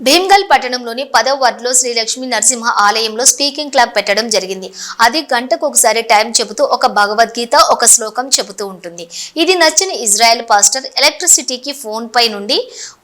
భీమ్గల్ పట్టణంలోని 10వ వార్డులో శ్రీ లక్ష్మీ నరసింహ ఆలయంలో స్పీకింగ్ క్లబ్ పెట్టడం జరిగింది. అది గంటకు ఒకసారి టైం చెబుతూ ఒక భగవద్గీత, ఒక శ్లోకం చెబుతూ ఉంటుంది. ఇది నచ్చిన ఇజ్రాయెల్ పాస్టర్ ఎలక్ట్రిసిటీకి ఫోన్ పై నుండి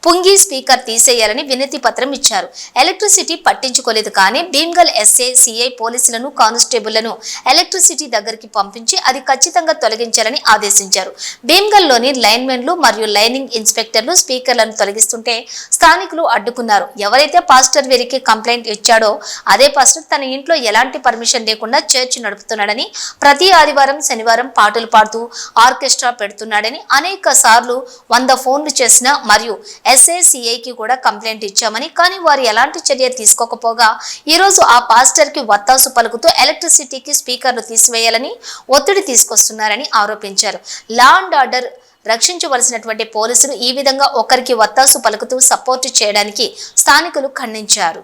పుంగి స్పీకర్ తీసేయాలని వినతి పత్రం ఇచ్చారు. ఎలక్ట్రిసిటీ పట్టించుకోలేదు. కానీ భీమ్గల్ ఎస్ఏ, సిఐ, పోలీసులను, కానిస్టేబుళ్లను ఎలక్ట్రిసిటీ దగ్గరికి పంపించి అది ఖచ్చితంగా తొలగించాలని ఆదేశించారు. భీమ్గల్లోని లైన్మెన్లు మరియు లైనింగ్ ఇన్స్పెక్టర్లు స్పీకర్లను తొలగిస్తుంటే స్థానికులు అడ్డుకున్నారు. ఎవరైతే పాస్టర్ వీరికి కంప్లైంట్ ఇచ్చాడో అదే పాస్టర్ తన ఇంట్లో ఎలాంటి పర్మిషన్ లేకుండా చర్చ్ నడుపుతున్నాడని, ప్రతి ఆదివారం, శనివారం పాటలు పాడుతూ ఆర్కెస్ట్రా పెడుతున్నాడని, అనేక సార్లు 100 ఫోన్లు చేసిన మరియు ఎస్ఏసిఐకి కూడా కంప్లైంట్ ఇచ్చామని, కానీ వారు ఎలాంటి చర్య తీసుకోకపోగా ఈరోజు ఆ పాస్టర్ కి వత్తాసు పలుకుతూ ఎలక్ట్రిసిటీకి స్పీకర్లు తీసివేయాలని ఒత్తిడి తీసుకొస్తున్నారని ఆరోపించారు. లా అండ్ ఆర్డర్ రక్షించవలసినటువంటి పోలీసులు ఈ విధంగా ఒకరికి వత్తాసు పలుకుతూ సపోర్టు చేయడానికి స్థానికులు ఖండించారు.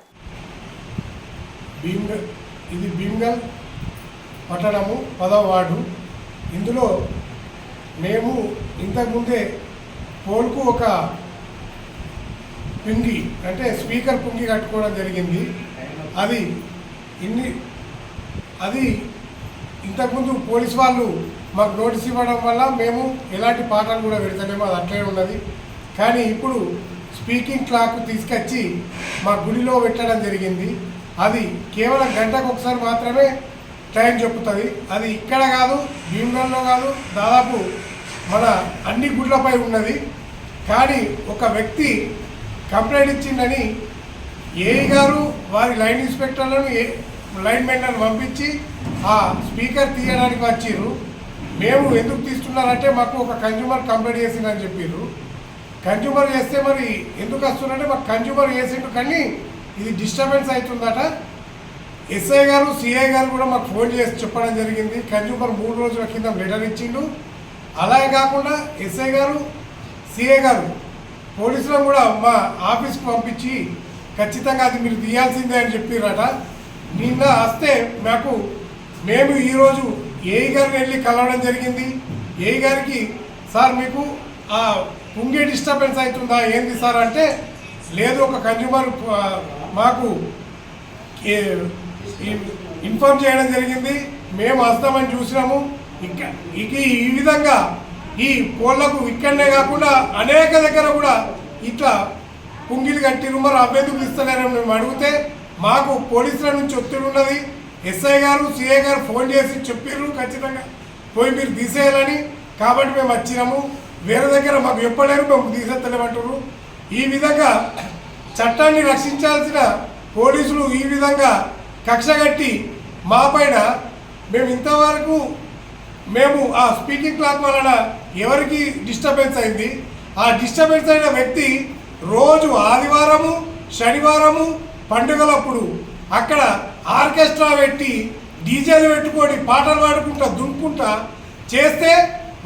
ఇది భీమ్గల్ పట్టణము 10వ వార్డు. ఇందులో మేము ఇంతకుముందే పోల్కు ఒక పుంగి అంటే స్పీకర్ పుంగి కట్టుకోవడం జరిగింది. అది ఇంతకుముందు పోలీస్ వాళ్ళు మాకు నోటీస్ ఇవ్వడం వల్ల మేము ఎలాంటి పాటలు కూడా పెడతలేము, అది అట్లే ఉన్నది. కానీ ఇప్పుడు స్పీకింగ్ క్లాక్ తీసుకొచ్చి మా గుడిలో పెట్టడం జరిగింది. అది కేవలం గంటకు ఒకసారి మాత్రమే టైం చెప్పుతుంది. అది ఇక్కడ కాదు, భీమ్గల్లో కాదు, దాదాపు మన అన్ని గుడ్లపై ఉన్నది. కానీ ఒక వ్యక్తి కంప్లైంట్ ఇచ్చిందని ఏఈ గారు వారి లైన్ ఇన్స్పెక్టర్లను, లైన్ మెన్లను పంపించి ఆ స్పీకర్ తీయడానికి వచ్చిర్రు. మేము ఎందుకు తీస్తున్నారంటే మాకు ఒక కన్జ్యూమర్ కంప్లైంట్ చేసిందని చెప్పారు. కన్జ్యూమర్ చేస్తే మరి ఎందుకు వస్తున్నారంటే మాకు కన్జ్యూమర్ చేసిండు కానీ ఇది డిస్టర్బెన్స్ అవుతుందట. ఎస్ఐ గారు, సిఐ గారు కూడా మాకు ఫోన్ చేసి చెప్పడం జరిగింది. కన్జ్యూమర్ 3 రోజుల కింద లెటర్ ఇచ్చిండు. అలాగే కాకుండా ఎస్ఐ గారు, సిఐ గారు పోలీసులను కూడా మా ఆఫీస్కి పంపించి ఖచ్చితంగా అది మీరు తీయాల్సిందే అని చెప్పారట. నిన్న వస్తే మేము ఈరోజు ఏఈ గారిని వెళ్ళి కలవడం జరిగింది. ఏఈ గారికి సార్ మీకు ఆ పుంగే డిస్టర్బెన్స్ అవుతుందా ఏంది సార్ అంటే, లేదు ఒక కన్జ్యూమర్ మాకు ఇన్ఫార్మ్ చేయడం జరిగింది, మేము వస్తామని చూసినాము. ఈ విధంగా ఈ పోళ్లకు ఇక్కడనే కాకుండా అనేక దగ్గర కూడా ఇట్లా పుంగిలు కట్టిరు. మరి అభ్యర్థులు ఇస్తలేరని మేము అడిగితే మాకు పోలీసుల నుంచి ఒత్తిడి ఉన్నది. ఎస్ఐ గారు, సిఐ గారు ఫోన్ చేసి చెప్పారు ఖచ్చితంగా పోయి మీరు తీసేయాలని. కాబట్టి మేము వచ్చినాము. వేరే దగ్గర మాకు చెప్పలేరు, మేము తీసేస్తలేమంటారు. ఈ విధంగా చట్టాన్ని రక్షించాల్సిన పోలీసులు ఈ విధంగా కక్ష కట్టి మా పైన మేము ఆ స్పీకింగ్ క్లాక్ వలన ఎవరికి డిస్టర్బెన్స్ అయింది, ఆ డిస్టర్బెన్స్ అయిన వ్యక్తి రోజు ఆదివారము, శనివారము పండుగలప్పుడు అక్కడ ఆర్కెస్ట్రా పెట్టి డీజేలు పెట్టుకొని పాటలు పాడుకుంటా దున్నుకుంటా చేస్తే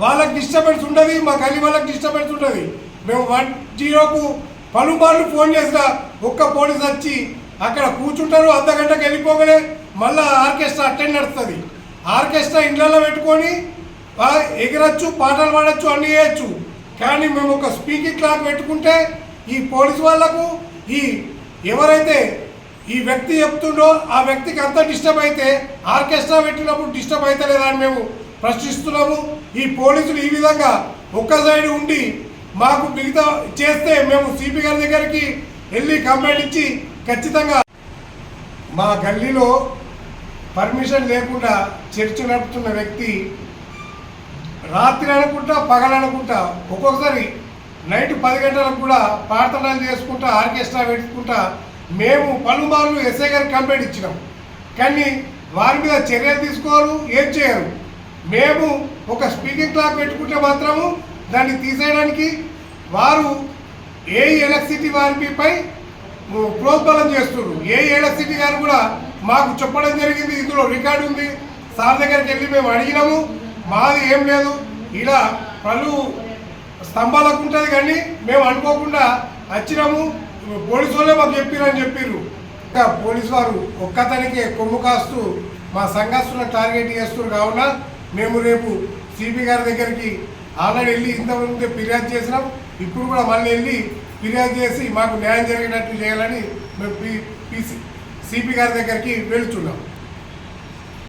వాళ్ళకి డిస్టర్బెన్స్ ఉండదు, మా గల్లీ వాళ్ళకి డిస్టర్బెన్స్ ఉండదు. మేము 10కు పలుమార్లు ఫోన్ చేసిన ఒక్క పోలీసు వచ్చి అక్కడ కూర్చుంటారు. అర్ధగంటకు వెళ్ళిపోగానే మళ్ళీ ఆర్కెస్ట్రా అటెండ్ నడుస్తుంది. ఆర్కెస్ట్రా ఇండ్లలో పెట్టుకొని ఎగరచ్చు, పాటలు పాడచ్చు, అన్నీ చేయొచ్చు. కానీ మేము ఒక స్పీకింగ్ క్లాక్ పెట్టుకుంటే ఈ పోలీసు వాళ్లకు ఎవరైతే ఈ వ్యక్తి చెప్తుండో ఆ వ్యక్తికి అంతా డిస్టర్బ్ అయితే ఆర్కెస్ట్రా పెట్టినప్పుడు డిస్టర్బ్ అయితే లేదా అని మేము ప్రశ్నిస్తున్నాము. ఈ పోలీసులు ఈ విధంగా ఒక్క సైడ్ ఉండి మాకు మిగతా చేస్తే మేము సిపి గారి దగ్గరికి వెళ్ళి కంప్లైంట్ ఇచ్చి ఖచ్చితంగా మా గల్లీలో పర్మిషన్ లేకుండా చర్చ నడుపుతున్న వ్యక్తి రాత్రి అనుకుంటా, పగలనుకుంటా, ఒక్కొక్కసారి నైట్ 10 గంటలకు కూడా ప్రార్థనలు చేసుకుంటా ఆర్కెస్ట్రా పెట్టుకుంటా మేము పలుమార్లు ఎస్ఐ గారికి కంప్లైంట్ ఇచ్చినాం. కానీ వారి మీద చర్యలు తీసుకోరు, ఏం చేయరు. మేము ఒక స్పీకింగ్ క్లాక్ పెట్టుకుంటే మాత్రము దాన్ని తీసేయడానికి వారు ఎలక్ట్రిసిటీ వారిపై ప్రోద్బలం చేస్తున్నారు. ఎలక్ట్రిసిటీ గారు కూడా మాకు చెప్పడం జరిగింది, ఇందులో రికార్డు ఉంది, సార్ దగ్గరికి వెళ్ళి మేము అడిగినాము, మాది ఏం లేదు, ఇలా పలు స్తంభాలకు ఉంటుంది కానీ మేము అనుకోకుండా వచ్చినాము, పోలీసు వాళ్ళే మాకు చెప్పారని చెప్పారు. ఇంకా పోలీసు వారు ఒక్కతనికే కొమ్ము కాస్తూ మా సంఘస్థులను టార్గెట్ చేస్తున్నారు. కావున మేము రేపు సిపి గారి దగ్గరికి ఆల్రెడీ వెళ్ళి ఇంతకుముందే ఫిర్యాదు చేసినాం. ఇప్పుడు కూడా మళ్ళీ వెళ్ళి ఫిర్యాదు చేసి మాకు న్యాయం జరిగినట్టు చేయాలని మేము సిపి గారి దగ్గరికి వెళ్తున్నాం.